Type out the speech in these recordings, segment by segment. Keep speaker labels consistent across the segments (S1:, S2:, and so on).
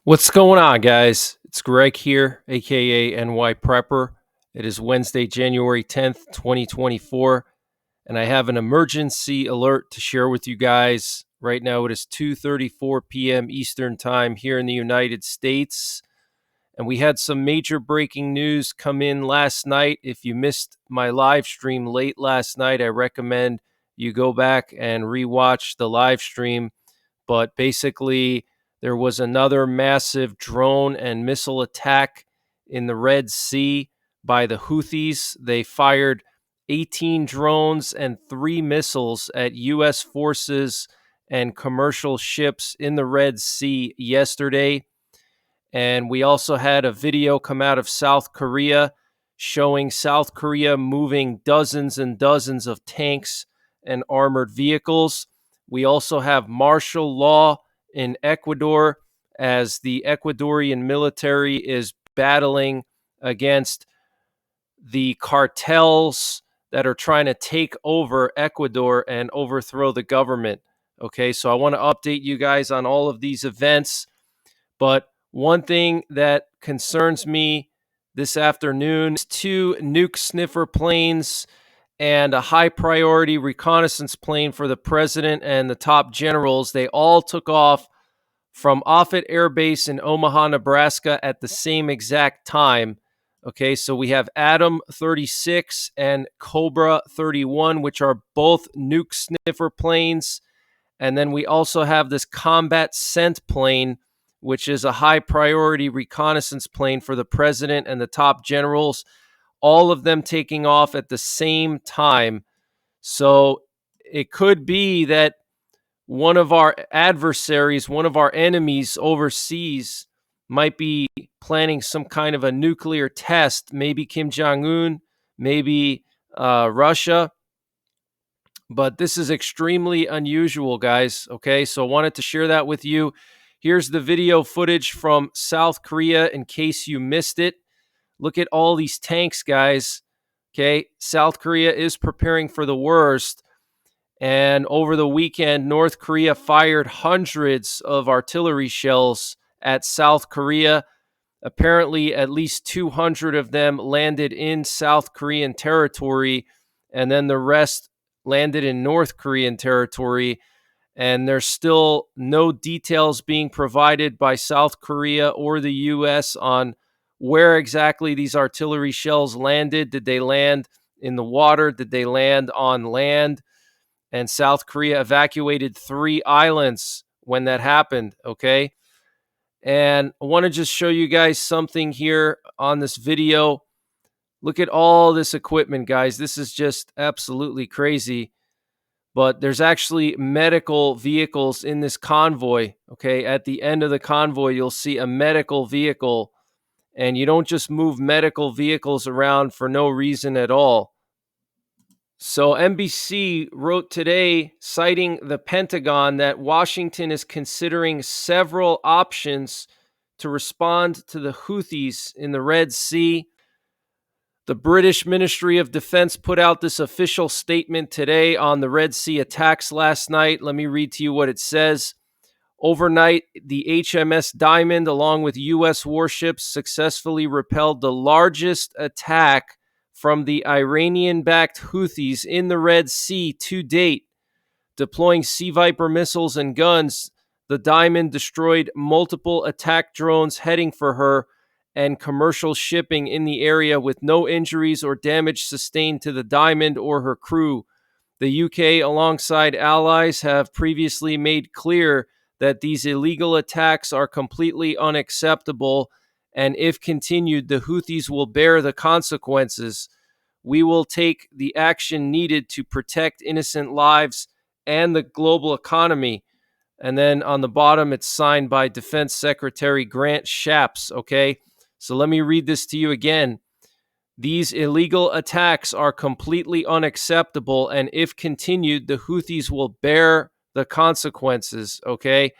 S1: What's going on, guys? It's Greg here, aka NYPrepper. It is Wednesday, January 10th, 2024, and I have an emergency alert to share with you guys. Right now, it is 2:34 p.m. Eastern Time here in the United States, and we had some major breaking news come in last night. If you missed my live stream late last night, I recommend you go back and rewatch the live stream. But basically, there was another massive drone and missile attack in the Red Sea by the Houthis. They fired 18 drones and 3 missiles at U.S. forces and commercial ships in the Red Sea yesterday. And we also had a video come out of South Korea showing South Korea moving dozens and dozens of tanks and armored vehicles. We also have martial law in Ecuador as the Ecuadorian military is battling against the cartels that are trying to take over Ecuador and overthrow the government. Okay, so I want to update you guys on all of these events. But one thing that concerns me this afternoon is 2 Nuke Sniffer planes and a high priority reconnaissance plane for the president and the top generals. They all took off from Offutt Air Base in Omaha, Nebraska at the same exact time. Okay, so we have Adam 36 and Cobra 31, which are both Nuke Sniffer planes. And then we also have this combat scent plane, which is a high priority reconnaissance plane for the president and the top generals, all of them taking off at the same time. So it could be that one of our adversaries, one of our enemies overseas, might be planning some kind of a nuclear test, maybe Kim Jong-un, maybe Russia. But this is extremely unusual, guys. Okay, so I wanted to share that with you. Here's the video footage from South Korea in case you missed it. Look at all these tanks, guys. Okay, South Korea is preparing for the worst. And over the weekend, North Korea fired hundreds of artillery shells at South Korea. Apparently, at least 200 of them landed in South Korean territory, and then the rest landed in North Korean territory. And there's still no details being provided by South Korea or the U.S. on where exactly these artillery shells landed. Did they land in the water? Did they land on land? And South Korea evacuated 3 islands when that happened, okay? And I want to just show you guys something here on this video. Look at all this equipment, guys. This is just absolutely crazy. But there's actually medical vehicles in this convoy, okay? At the end of the convoy, you'll see a medical vehicle. And you don't just move medical vehicles around for no reason at all. So NBC wrote today, citing the Pentagon, that Washington is considering several options to respond to the Houthis in the Red Sea. The British Ministry of Defense put out this official statement today on the Red Sea attacks last night. Let me read to you what it says. Overnight, the HMS Diamond, along with U.S. warships, successfully repelled the largest attack from the Iranian-backed Houthis in the Red Sea to date. Deploying Sea Viper missiles and guns, the Diamond destroyed multiple attack drones heading for her and commercial shipping in the area with no injuries or damage sustained to the Diamond or her crew. The UK, alongside allies, have previously made clear that these illegal attacks are completely unacceptable, and if continued, the Houthis will bear the consequences. We will take the action needed to protect innocent lives and the global economy. And then on the bottom, it's signed by Defense Secretary Grant Shapps, okay? So let me read this to you again. These illegal attacks are completely unacceptable, and if continued, the Houthis will bear the consequences, okay?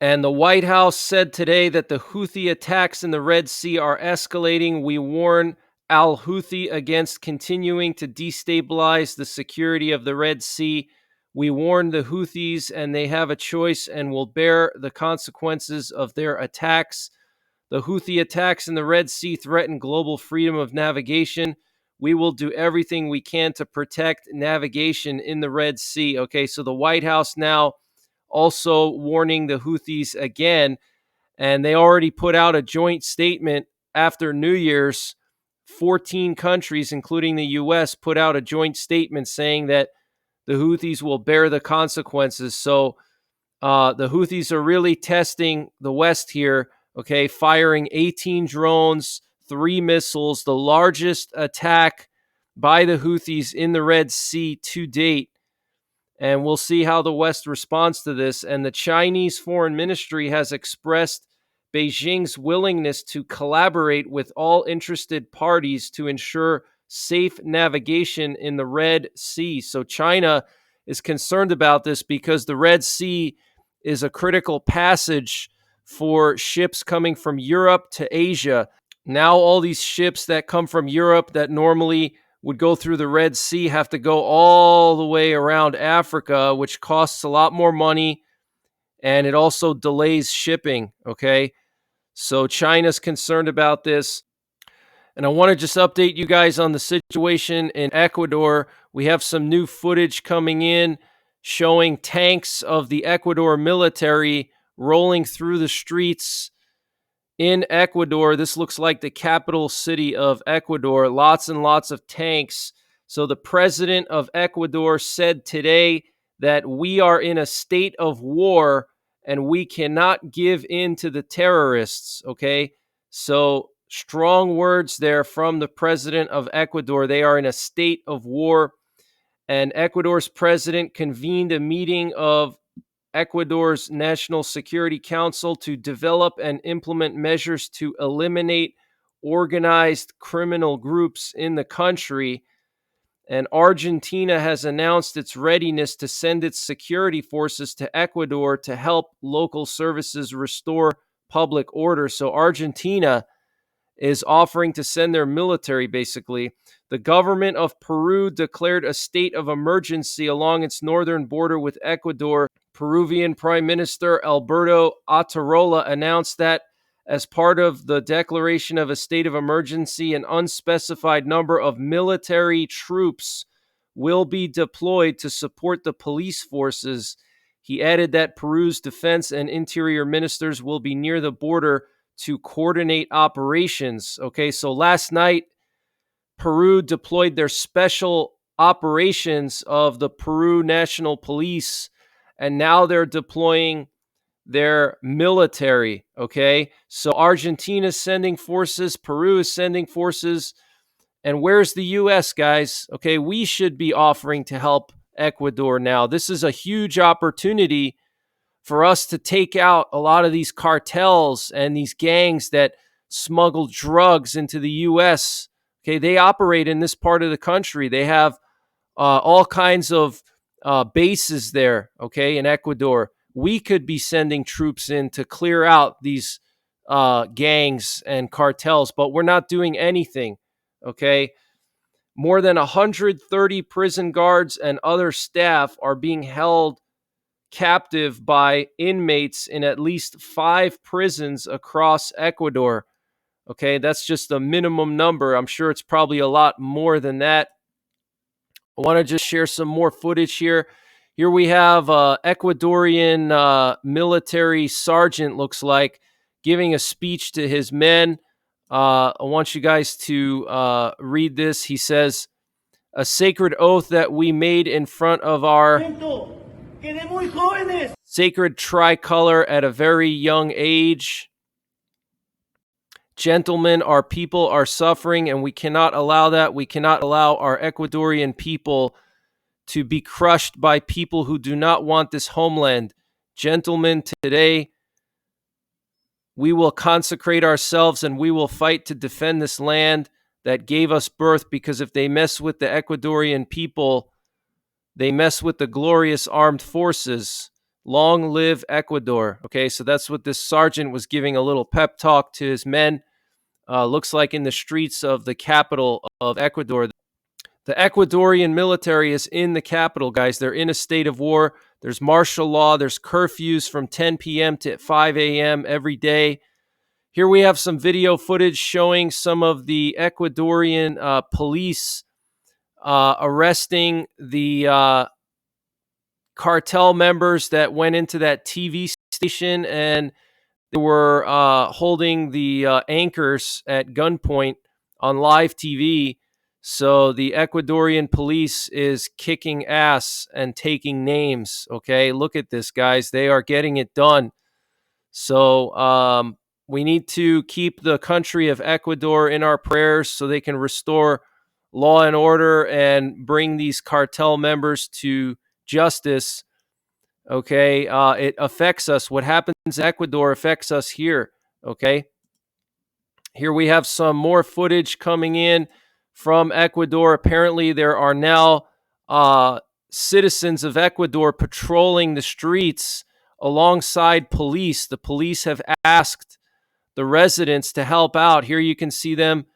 S1: And the White House said today that the Houthi attacks in the Red Sea are escalating. We warn al-Houthi against continuing to destabilize the security of the Red Sea. We warn the Houthis, and they have a choice and will bear the consequences of their attacks. The Houthi attacks in the Red Sea threaten global freedom of navigation. We will do everything we can to protect navigation in the Red Sea. Okay, so the White House now also warning the Houthis again, and they already put out a joint statement after New Year's. 14 countries, including the U.S., put out a joint statement saying that the Houthis will bear the consequences. So the Houthis are really testing the West here, okay, firing 18 drones, 3 missiles, the largest attack by the Houthis in the Red Sea to date. And we'll see how the West responds to this. And the Chinese Foreign Ministry has expressed Beijing's willingness to collaborate with all interested parties to ensure safe navigation in the Red Sea. So China is concerned about this because the Red Sea is a critical passage for ships coming from Europe to Asia. Now all these ships that come from Europe that normally would go through the Red Sea have to go all the way around Africa, which costs a lot more money, and it also delays shipping, okay? So China's concerned about this. And I want to just update you guys on the situation in Ecuador. We have some new footage coming in showing tanks of the Ecuador military rolling through the streets in Ecuador. This looks like the capital city of Ecuador. Lots and lots of tanks. So the president of Ecuador said today that we are in a state of war and we cannot give in to the terrorists, okay? So strong words there from the president of Ecuador. They are in a state of war. And Ecuador's president convened a meeting of Ecuador's National Security Council to develop and implement measures to eliminate organized criminal groups in the country. And Argentina has announced its readiness to send its security forces to Ecuador to help local services restore public order. So Argentina is offering to send their military, basically. The government of Peru declared a state of emergency along its northern border with Ecuador. Peruvian Prime Minister Alberto Atarola announced that as part of the declaration of a state of emergency, an unspecified number of military troops will be deployed to support the police forces. He added that Peru's defense and interior ministers will be near the border to coordinate operations. Okay, so last night, Peru deployed their special operations of the Peru National Police, and now they're deploying their military, okay? So Argentina's sending forces, Peru is sending forces, and where's the U.S., guys? Okay, we should be offering to help Ecuador now. This is a huge opportunity for us to take out a lot of these cartels and these gangs that smuggle drugs into the U.S. Okay, they operate in this part of the country. They have all kinds of bases there, okay, in Ecuador. We could be sending troops in to clear out these gangs and cartels, but we're not doing anything, okay? More than 130 prison guards and other staff are being held captive by inmates in at least 5 prisons across Ecuador. Okay, that's just a minimum number. I'm sure it's probably a lot more than that. I want to just share some more footage here. Here we have Ecuadorian military sergeant, looks like, giving a speech to his men. I want you guys to read this. He says, "A sacred oath that we made in front of our sacred tricolor at a very young age. Gentlemen, our people are suffering, and we cannot allow that. We cannot allow our Ecuadorian people to be crushed by people who do not want this homeland. Gentlemen, today we will consecrate ourselves and we will fight to defend this land that gave us birth, because if they mess with the Ecuadorian people, they mess with the glorious armed forces. Long live Ecuador." Okay, so that's what this sergeant was giving a little pep talk to his men. Looks like in the streets of the capital of Ecuador. The Ecuadorian military is in the capital, guys. They're in a state of war. There's martial law. There's curfews from 10 p.m. to 5 a.m. every day. Here we have some video footage showing some of the Ecuadorian police arresting the cartel members that went into that TV station, and they were holding the anchors at gunpoint on live TV. So the Ecuadorian police is kicking ass and taking names. Okay, look at this, guys. They are getting it done. So we need to keep the country of Ecuador in our prayers so they can restore law and order and bring these cartel members to justice. Okay, it affects us. What happens in Ecuador affects us here. Okay, here we have some more footage coming in from Ecuador. Apparently, there are now citizens of Ecuador patrolling the streets alongside police. The police have asked the residents to help out. Here you can see them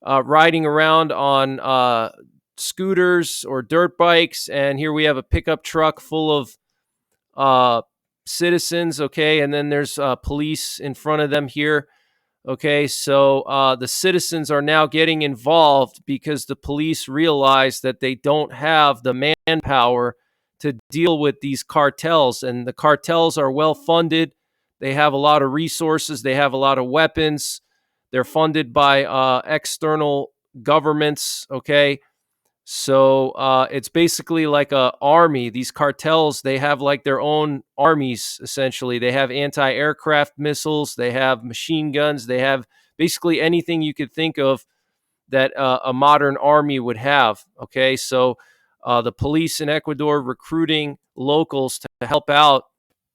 S1: riding around on scooters or dirt bikes, and here we have a pickup truck full of citizens. Okay, and then there's police in front of them here. Okay, so the citizens are now getting involved because the police realize that they don't have the manpower to deal with these cartels, and the cartels are well funded. They have a lot of resources. They have a lot of weapons. They're funded by external governments. Okay, so it's basically like a army. These cartels, they have like their own armies, essentially. They have anti-aircraft missiles. They have machine guns. They have basically anything you could think of that a modern army would have. Okay, so the police in Ecuador recruiting locals to help out.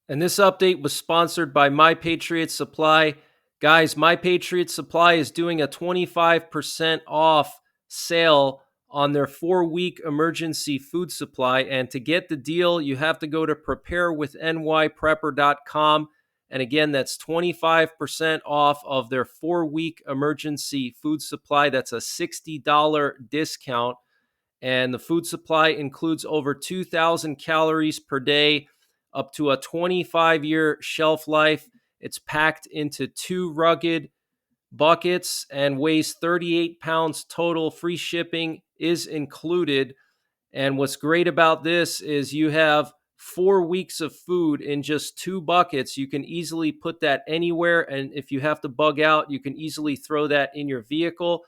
S1: And this update was sponsored by My Patriot Supply. Guys, My Patriot Supply is doing a 25% off sale on their 4-week emergency food supply. And to get the deal, you have to go to preparewithnYprepper.com. And again, that's 25% off of their 4-week emergency food supply. That's a $60 discount. And the food supply includes over 2,000 calories per day, up to a 25-year shelf life. It's packed into 2 rugged buckets and weighs 38 pounds total. Free shipping is included. And what's great about this is you have 4 weeks of food in just 2 buckets. You can easily put that anywhere. And if you have to bug out, you can easily throw that in your vehicle.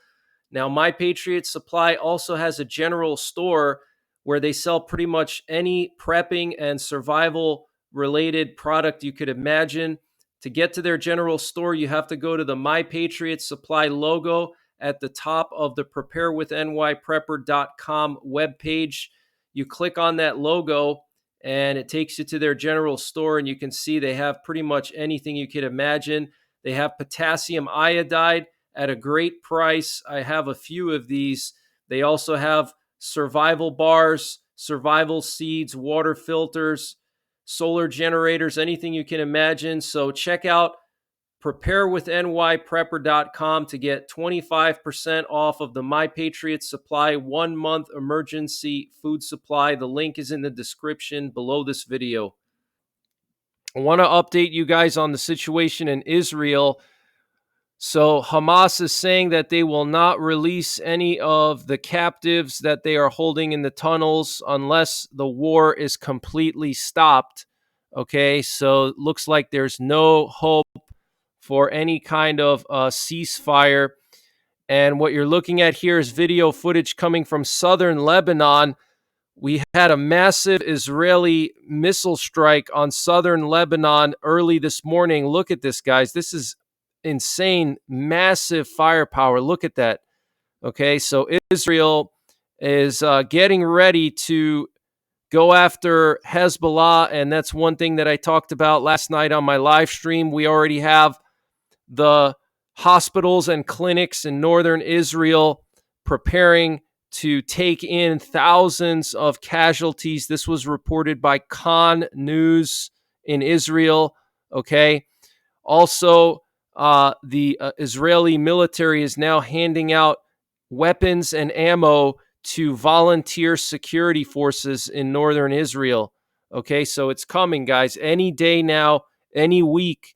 S1: Now, My Patriot Supply also has a general store where they sell pretty much any prepping and survival related product you could imagine. To get to their general store, you have to go to the My Patriot Supply logo at the top of the preparewithnYprepper.com webpage. You click on that logo and it takes you to their general store, and you can see they have pretty much anything you could imagine. They have potassium iodide at a great price. I have a few of these. They also have survival bars, survival seeds, water filters, solar generators, anything you can imagine. So check out preparewithnYprepper.com to get 25% off of the My Patriot Supply 1-month emergency food supply. The link is in the description below this video. I want to update you guys on the situation in Israel. So Hamas is saying that they will not release any of the captives that they are holding in the tunnels unless the war is completely stopped. Okay, so it looks like there's no hope for any kind of ceasefire. And what you're looking at here is video footage coming from southern Lebanon. We had a massive Israeli missile strike on southern Lebanon early this morning. Look at this, guys. This is insane, massive firepower. Look at that. Okay, so Israel is getting ready to go after Hezbollah, and that's one thing that I talked about last night on my live stream. We already have the hospitals and clinics in northern Israel preparing to take in thousands of casualties. This was reported by Khan News in Israel. Okay. Also, the Israeli military is now handing out weapons and ammo to volunteer security forces in northern Israel. Okay, so it's coming, guys. Any day now, any week,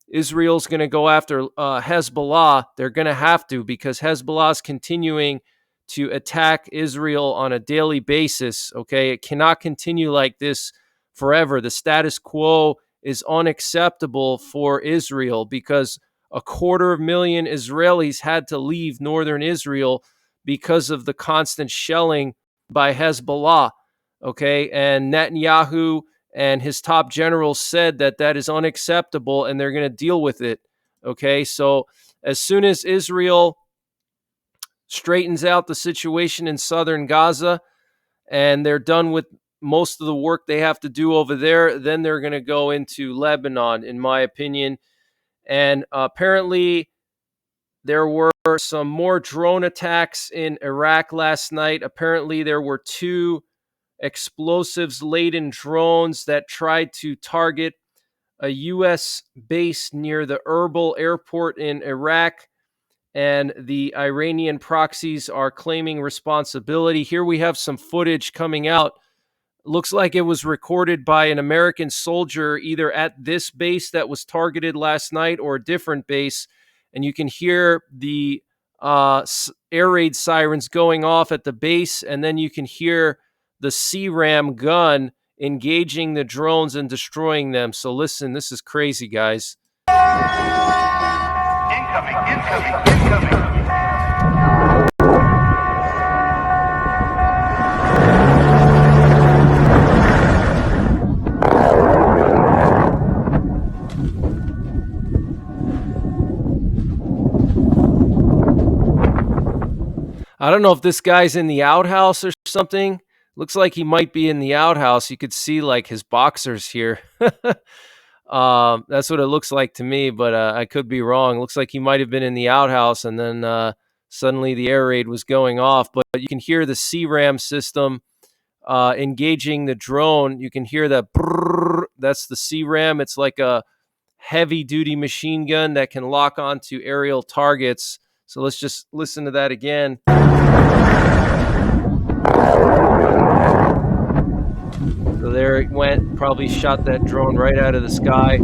S1: Israel's going to go after Hezbollah. They're going to have to, because Hezbollah is continuing to attack Israel on a daily basis. Okay, it cannot continue like this forever. The status quo is unacceptable for Israel, because 250,000 Israelis had to leave northern Israel because of the constant shelling by Hezbollah. Okay, and Netanyahu and his top generals said that that is unacceptable and they're going to deal with it. Okay, so as soon as Israel straightens out the situation in southern Gaza and they're done with most of the work they have to do over there, then they're going to go into Lebanon, in my opinion. And apparently there were some more drone attacks in Iraq last night. Apparently there were 2 explosives-laden drones that tried to target a U.S. base near the Erbil airport in Iraq, and the Iranian proxies are claiming responsibility. Here we have some footage coming out. Looks like it was recorded by an American soldier either at this base that was targeted last night or a different base, and you can hear the air raid sirens going off at the base, and then you can hear the CRAM gun engaging the drones and destroying them. So listen, this is crazy, guys. Incoming. I don't know if this guy's in the outhouse or something. Looks like he might be in the outhouse. You could see like his boxers here. That's what it looks like to me, but I could be wrong. Looks like he might have been in the outhouse, and then suddenly the air raid was going off. But you can hear the CRAM system engaging the drone. You can hear that brrr. That's the CRAM. It's like a heavy-duty machine gun that can lock onto aerial targets. So let's just listen to that again. So there it went, probably shot that drone right out of the sky.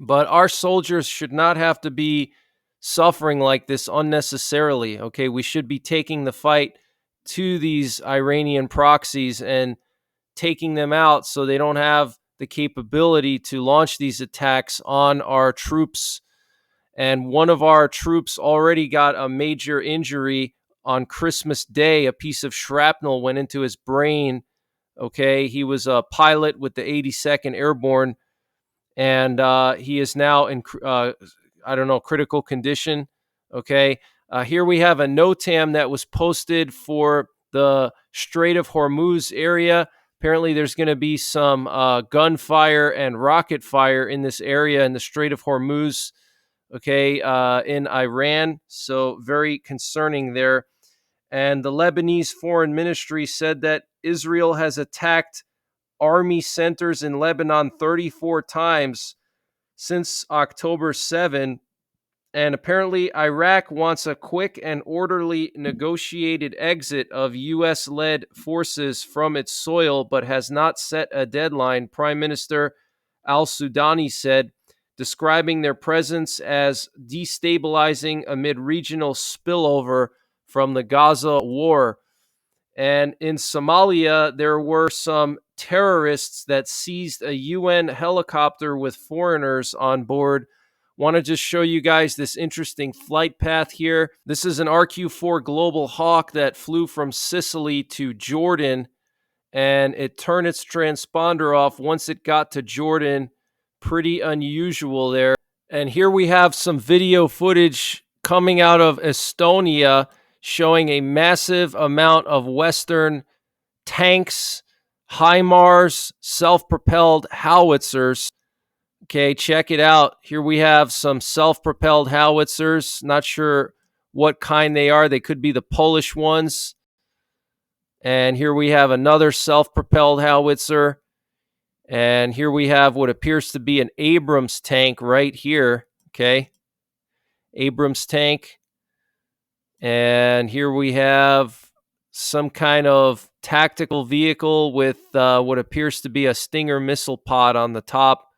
S1: But our soldiers should not have to be suffering like this unnecessarily. Okay, we should be taking the fight to these Iranian proxies and taking them out so they don't have the capability to launch these attacks on our troops. And one of our troops already got a major injury on Christmas Day. A piece of shrapnel went into his brain. Okay, he was a pilot with the 82nd Airborne, and he is now in, critical condition. Okay, here we have a NOTAM that was posted for the Strait of Hormuz area. Apparently, there's going to be some gunfire and rocket fire in this area in the Strait of Hormuz. Okay, in Iran. So very concerning there. And the Lebanese foreign ministry said that Israel has attacked army centers in Lebanon 34 times since October 7. And apparently Iraq wants a quick and orderly negotiated exit of U.S.-led forces from its soil, but has not set a deadline, Prime Minister al-Sudani said, describing their presence as destabilizing amid regional spillover from the Gaza war. And in Somalia, there were some terrorists that seized a UN helicopter with foreigners on board. Want to just show you guys this interesting flight path here. This is an RQ-4 Global Hawk that flew from Sicily to Jordan, and it turned its transponder off once it got to Jordan. Pretty unusual there. And here we have some video footage coming out of Estonia showing a massive amount of Western tanks, HIMARS, self-propelled howitzers. Okay, check it out. Here we have some self-propelled howitzers. Not sure what kind they are. They could be the Polish ones. And here we have another self-propelled howitzer. And here we have what appears to be an Abrams tank right here. Okay, Abrams tank. And here we have some kind of tactical vehicle with what appears to be a Stinger missile pod on the top.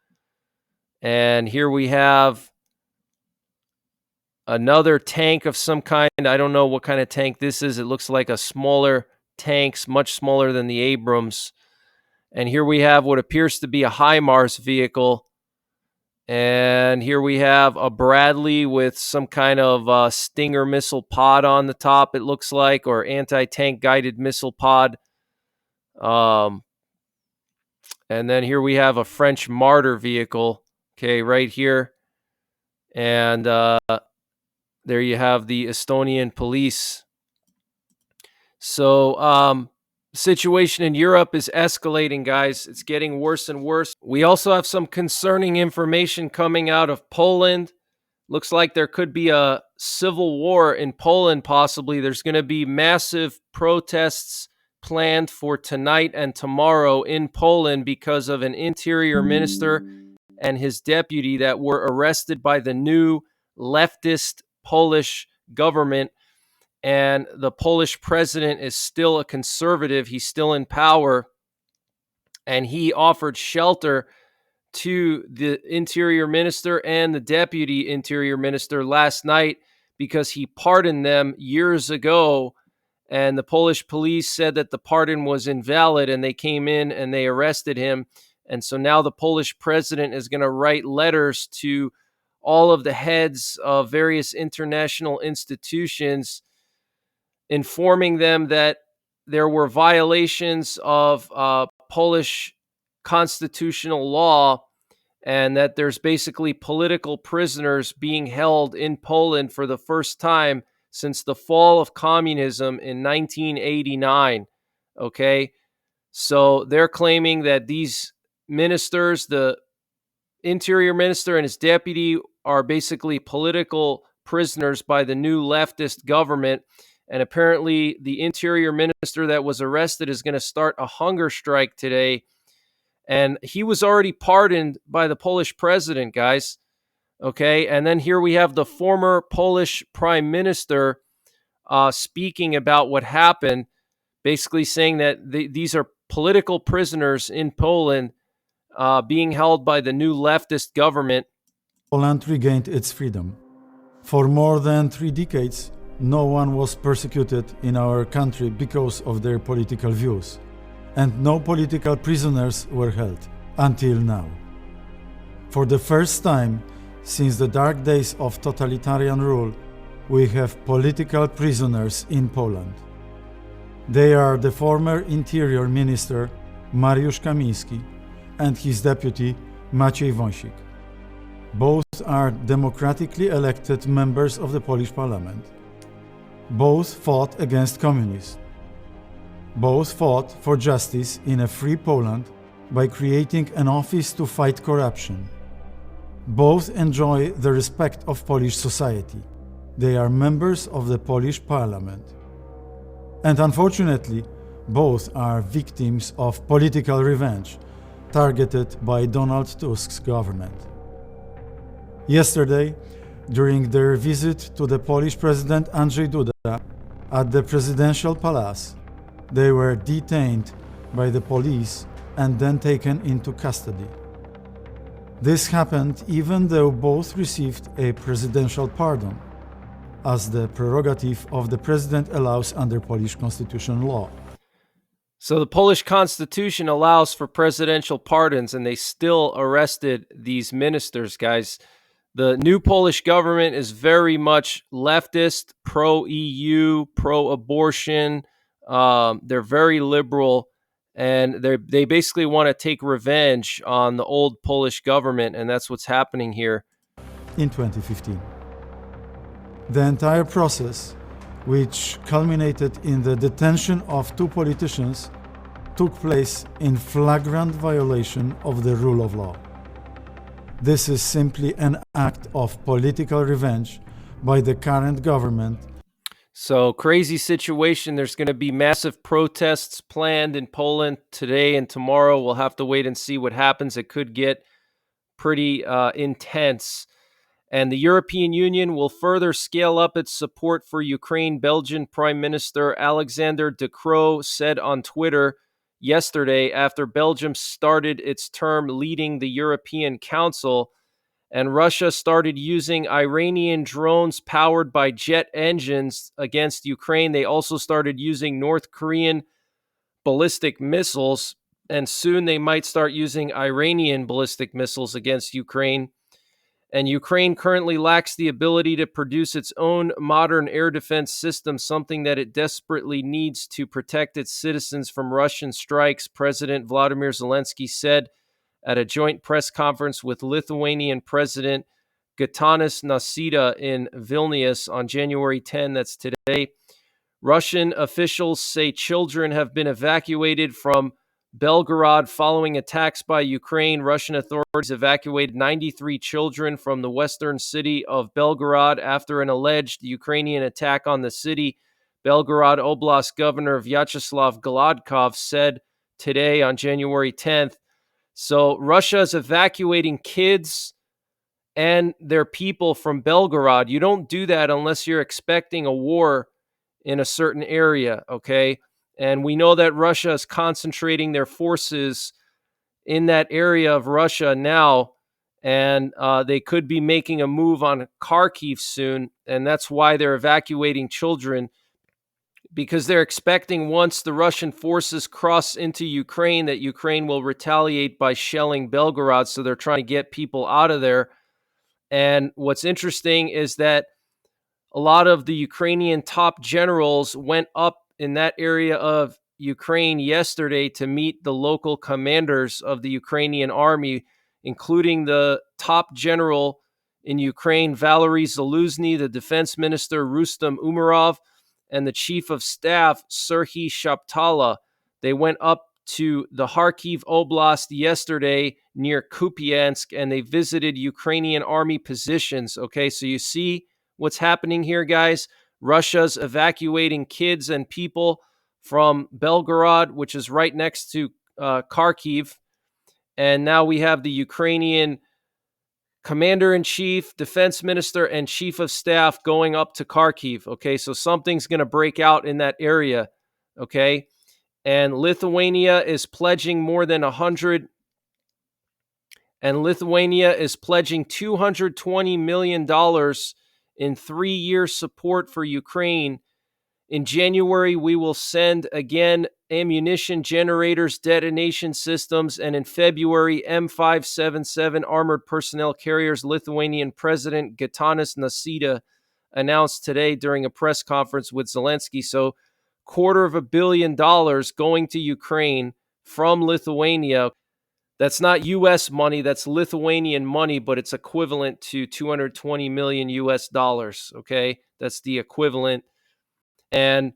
S1: And here we have another tank of some kind. I don't know what kind of tank this is. It looks like a smaller tank, much smaller than the Abrams. And here we have what appears to be a HIMARS vehicle. And here we have a Bradley with some kind of Stinger missile pod on the top, it looks like, or anti-tank guided missile pod. And then here we have a French Martyr vehicle, okay, right here. And there you have the Estonian police. So, situation in Europe is escalating, guys. It's getting worse and worse. We also have some concerning information coming out of Poland. Looks like there could be a civil war in Poland, possibly. There's going to be massive protests planned for tonight and tomorrow in Poland because of an interior minister and his deputy that were arrested by the new leftist Polish government. And the Polish president is still a conservative. He's still in power. And he offered shelter to the interior minister and the deputy interior minister last night because he pardoned them years ago. And the Polish police said that the pardon was invalid, and they came in and they arrested him. And so now the Polish president is going to write letters to all of the heads of various international institutions, informing them that there were violations of Polish constitutional law, and that there's basically political prisoners being held in Poland for the first time since the fall of communism in 1989. Okay, so they're claiming that these ministers, the interior minister and his deputy, are basically political prisoners by the new leftist government. And apparently the interior minister that was arrested is going to start a hunger strike today. And he was already pardoned by the Polish president, guys. Okay, and then here we have the former Polish prime minister speaking about what happened, basically saying that these are political prisoners in Poland being held by the new leftist government.
S2: Poland regained its freedom. For more than 3 decades, no one was persecuted in our country because of their political views, and no political prisoners were held until now. For the first time since the dark days of totalitarian rule, we have political prisoners in Poland. They are the former Interior Minister Mariusz Kamiński and his deputy Maciej Wąsik. Both are democratically elected members of the Polish parliament. Both fought against communists. Both fought for justice in a free Poland by creating an office to fight corruption. Both enjoy the respect of Polish society. They are members of the Polish parliament. And unfortunately, both are victims of political revenge targeted by Donald Tusk's government. Yesterday, during their visit to the Polish President Andrzej Duda at the Presidential Palace, they were detained by the police and then taken into custody. This happened even though both received a presidential pardon, as the prerogative of the president allows under Polish constitutional law.
S1: So the Polish constitution allows for presidential pardons, and they still arrested these ministers, guys. The new Polish government is very much leftist, pro-EU, pro-abortion. They're very liberal, and they basically want to take revenge on the old Polish government, and that's what's happening here.
S2: In 2015. The entire process, which culminated in the detention of 2 politicians, took place in flagrant violation of the rule of law. This is simply an act of political revenge by the current government.
S1: So, crazy situation. There's going to be massive protests planned in Poland today and tomorrow. We'll have to wait and see what happens. It could get pretty intense. And the European Union will further scale up its support for Ukraine, Belgian Prime Minister Alexander De Croo said on Twitter yesterday after Belgium started its term leading the European Council and Russia started using Iranian drones powered by jet engines against Ukraine. They also started using North Korean ballistic missiles, and soon they might start using Iranian ballistic missiles against Ukraine. And Ukraine currently lacks the ability to produce its own modern air defense system, something that it desperately needs to protect its citizens from Russian strikes, President Vladimir Zelensky said at a joint press conference with Lithuanian President Gitanas Nausėda in Vilnius on January 10, that's today. Russian officials say children have been evacuated from Belgorod following attacks by Ukraine. Russian authorities evacuated 93 children from the western city of Belgorod after an alleged Ukrainian attack on the city. Belgorod Oblast Governor Vyacheslav Gladkov said today on January 10th. So Russia is evacuating kids and their people from Belgorod. You don't do that unless you're expecting a war in a certain area, okay? And we know that Russia is concentrating their forces in that area of Russia now, and they could be making a move on Kharkiv soon, and that's why they're evacuating children, because they're expecting once the Russian forces cross into Ukraine that Ukraine will retaliate by shelling Belgorod, so they're trying to get people out of there. And what's interesting is that a lot of the Ukrainian top generals went up in that area of Ukraine yesterday to meet the local commanders of the Ukrainian army, including the top general in Ukraine, Valery Zaluzny, the defense minister, Rustem Umerov, and the chief of staff, Serhiy Shaptala. They went up to the Kharkiv Oblast yesterday near Kupiansk, and they visited Ukrainian army positions. Okay, so you see what's happening here, guys. Russia's evacuating kids and people from Belgorod, which is right next to Kharkiv. And now we have the Ukrainian commander-in-chief, defense minister, and chief of staff going up to Kharkiv. Okay, so something's going to break out in that area. Okay, and Lithuania is pledging more than 100, and Lithuania is pledging $220 million in 3-year support for Ukraine. In January, we will send again ammunition generators, detonation systems, and in February, M577 armored personnel carriers. Lithuanian President Gitanas Nausėda announced today during a press conference with Zelensky. So $250 million going to Ukraine from Lithuania. That's not U.S. money, that's Lithuanian money, but it's equivalent to 220 million U.S. dollars, okay? That's the equivalent. And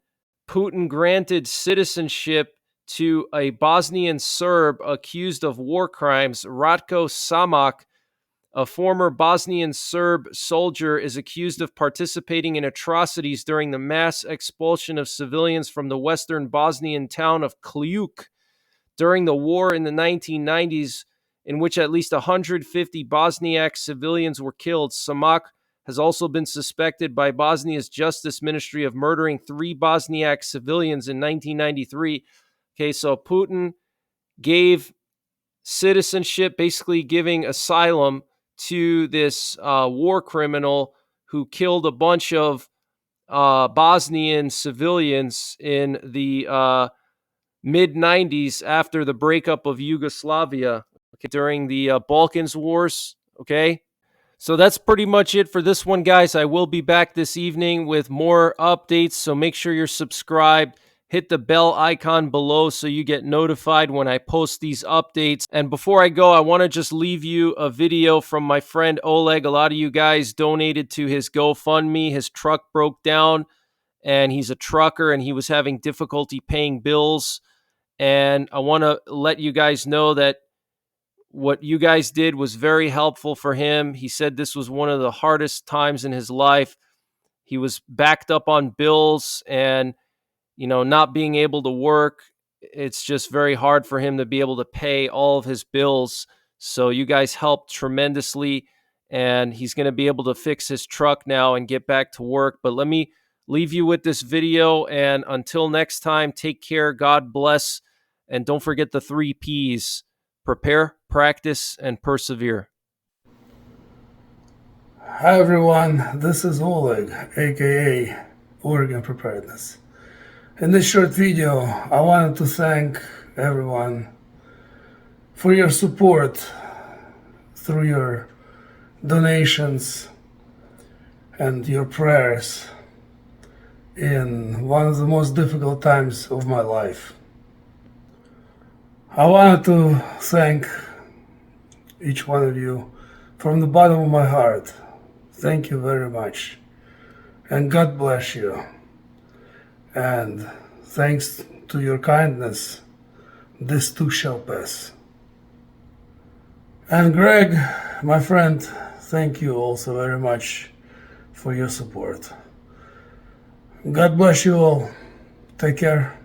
S1: Putin granted citizenship to a Bosnian Serb accused of war crimes. Ratko Samak, a former Bosnian Serb soldier, is accused of participating in atrocities during the mass expulsion of civilians from the western Bosnian town of Kljuk during the war in the 1990s, in which at least 150 Bosniak civilians were killed. Samak has also been suspected by Bosnia's Justice Ministry of murdering 3 Bosniak civilians in 1993. Okay, so Putin gave citizenship, basically giving asylum to this war criminal who killed a bunch of Bosnian civilians in the mid-90s after the breakup of Yugoslavia, okay, during the Balkans Wars, okay? So that's pretty much it for this one, guys. I will be back this evening with more updates, so make sure you're subscribed. Hit the bell icon below so you get notified when I post these updates. And before I go, I want to just leave you a video from my friend Oleg. A lot of you guys donated to his GoFundMe. His truck broke down, and he's a trucker, and he was having difficulty paying bills. And I want to let you guys know that what you guys did was very helpful for him. He said this was one of the hardest times in his life. He was backed up on bills and, not being able to work. It's just very hard for him to be able to pay all of his bills. So you guys helped tremendously. and he's going to be able to fix his truck now and get back to work. But let me leave you with this video, and until next time, take care, God bless, and don't forget the 3 P's: prepare, practice, and persevere.
S3: Hi everyone, this is Oleg, aka Oregon Preparedness. In this short video, I wanted to thank everyone for your support through your donations and your prayers in one of the most difficult times of my life. I wanted to thank each one of you from the bottom of my heart. Thank you very much, and God bless you. And thanks to your kindness, this too shall pass. And Greg, my friend, thank you also very much for your support. God bless you all. Take care.